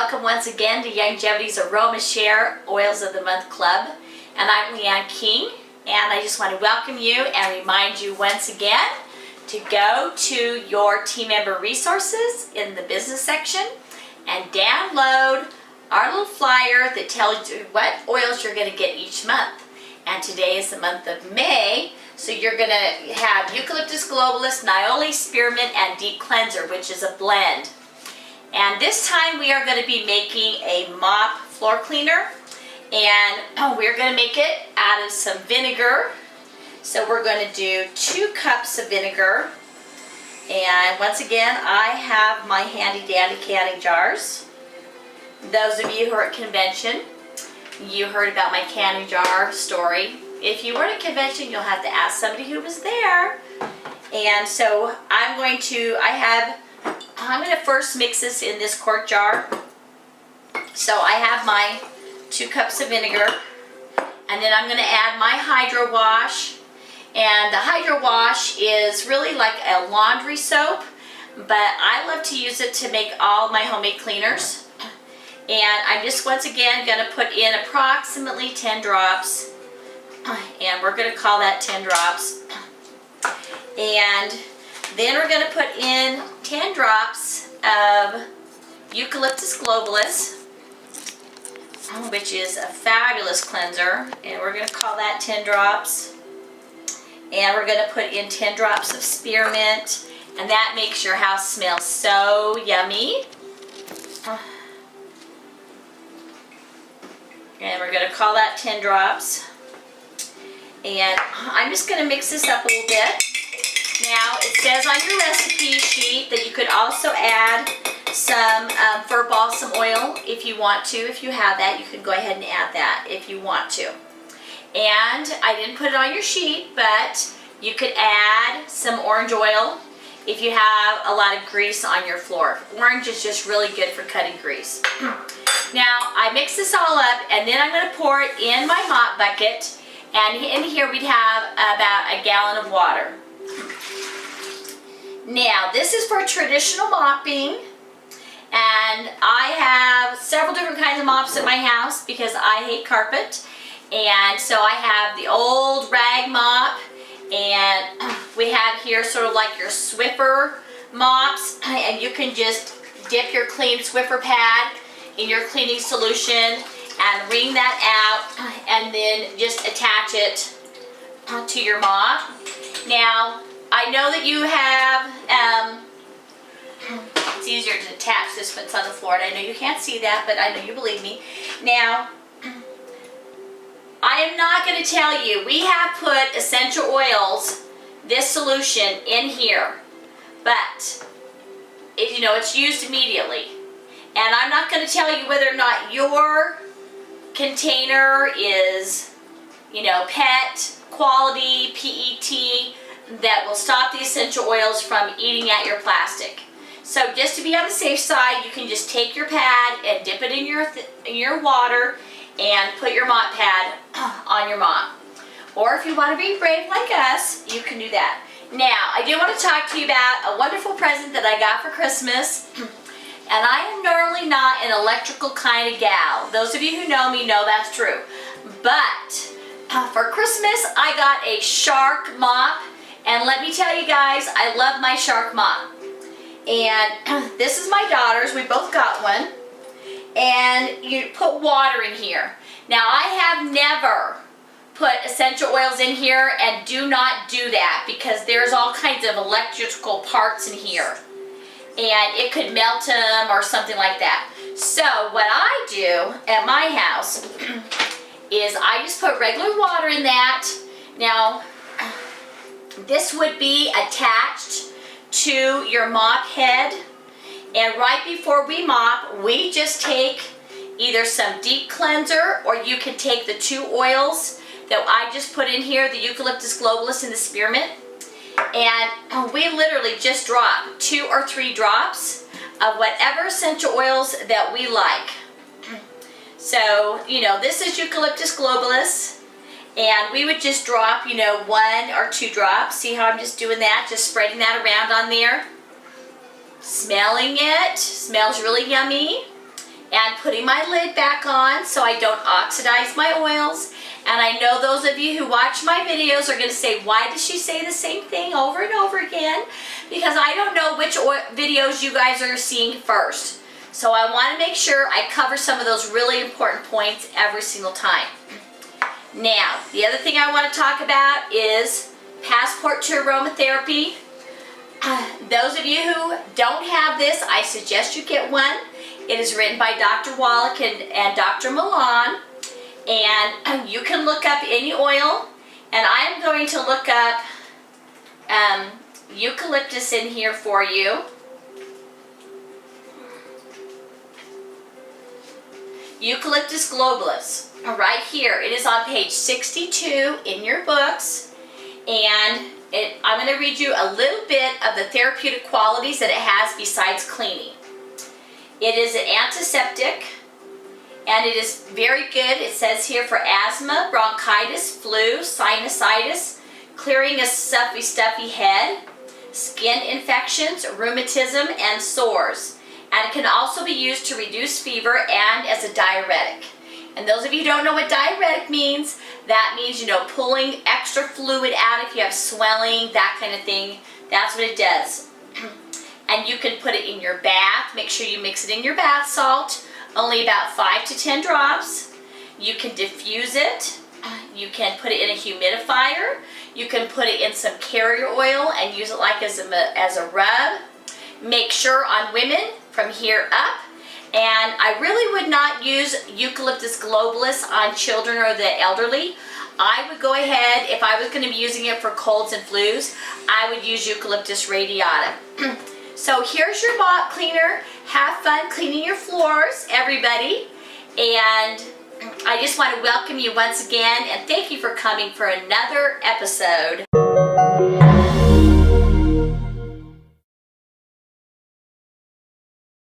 welcome once again to Youngevity's Aroma Share Oils of the Month Club. And I'm Leanne King, and I just want to welcome you and remind you once again to go to your team member resources in the business section and download our little flyer that tells you what oils you're going to get each month. And today is the month of May, so you're going to have Eucalyptus globulus, Niaouli spearmint, and deep cleanser, which is a blend. And this time we are going to be making a mop floor cleaner, and we're going to make it out of some vinegar. So we're going to do 2 cups of vinegar, and once again I have my handy dandy canning jars. Those of you who are at convention, you heard about my canning jar story. If you weren't at convention, you'll have to ask somebody who was there. And so I'm going to first mix this in this quart jar. So I have my 2 cups of vinegar, and then I'm going to add my Hydro Wash. And the Hydro Wash is really like a laundry soap, but I love to use it to make all my homemade cleaners. And I'm just once again going to put in approximately 10 drops, and we're going to call that 10 drops. And then we're going to put in 10 drops of Eucalyptus globulus, which is a fabulous cleanser, and we're going to call that 10 drops. And we're going to put in 10 drops of spearmint, and that makes your house smell so yummy. And we're going to call that 10 drops. And I'm just going to mix this up a little bit. Now, it says on your recipe sheet that you could also add some fir balsam oil if you want to. If you have that, you can go ahead and add that if you want to. And I didn't put it on your sheet, but you could add some orange oil if you have a lot of grease on your floor. Orange is just really good for cutting grease. Now, I mix this all up, and then I'm going to pour it in my mop bucket. And in here we'd have about a gallon of water. Now, this is for traditional mopping, and I have several different kinds of mops at my house because I hate carpet. And so I have the old rag mop, and we have here sort of like your Swiffer mops, and you can just dip your clean Swiffer pad in your cleaning solution and wring that out, and then just attach it to your mop. Now, I know that you have, it's easier to attach this when it's on the floor, and I know you can't see that, but I know you believe me. Now, I am not going to tell you, we have put essential oils, this solution, in here, but it's used immediately. And I'm not going to tell you whether or not your container is, PET, quality, PET, that will stop the essential oils from eating at your plastic. So just to be on the safe side, you can just take your pad and dip it in your water and put your mop pad on your mop. Or if you want to be brave like us, you can do that. Now, I do want to talk to you about a wonderful present that I got for Christmas. And I am normally not an electrical kind of gal. Those of you who know me know that's true. But for Christmas, I got a Shark mop. And let me tell you guys, I love my Shark mop. And this is my daughter's. We both got one. And you put water in here. Now, I have never put essential oils in here, and do not do that because there's all kinds of electrical parts in here. And it could melt them or something like that. So what I do at my house is I just put regular water in that. Now, this would be attached to your mop head. And right before we mop, we just take either some deep cleanser, or you can take the 2 oils that I just put in here, the Eucalyptus globulus and the spearmint. And we literally just drop 2 or 3 drops of whatever essential oils that we like. So, this is Eucalyptus globulus, and we would just drop, 1 or 2 drops. See how I'm just doing that? Just spreading that around on there. Smelling it. Smells really yummy. and putting my lid back on so I don't oxidize my oils. And I know those of you who watch my videos are going to say, why does she say the same thing over and over again? Because I don't know which videos you guys are seeing first. So I want to make sure I cover some of those really important points every single time. Now, the other thing I want to talk about is Passport to Aromatherapy. Those of you who don't have this, I suggest you get one. It is written by Dr. Wallach and Dr. Milan. And you can look up any oil. And I'm going to look up eucalyptus in here for you. Eucalyptus globulus, right here. It is on page 62 in your books, and I'm going to read you a little bit of the therapeutic qualities that it has besides cleaning. It is an antiseptic, and it is very good. It says here for asthma, bronchitis, flu, sinusitis, clearing a stuffy head, skin infections, rheumatism, and sores. And it can also be used to reduce fever and as a diuretic. And those of you who don't know what diuretic means, that means, you know, pulling extra fluid out if you have swelling, that kind of thing. That's what it does. And you can put it in your bath. Make sure you mix it in your bath salt, only about 5 to 10 drops. You can diffuse it. You can put it in a humidifier. You can put it in some carrier oil and use it like as a rub. Make sure on women from here up, and I really would not use eucalyptus globulus on children or the elderly. I would go ahead, if I was going to be using it for colds and flus, I would use eucalyptus radiata. So here's your mop cleaner. Have fun cleaning your floors, everybody. And I just want to welcome you once again, and thank you for coming for another episode.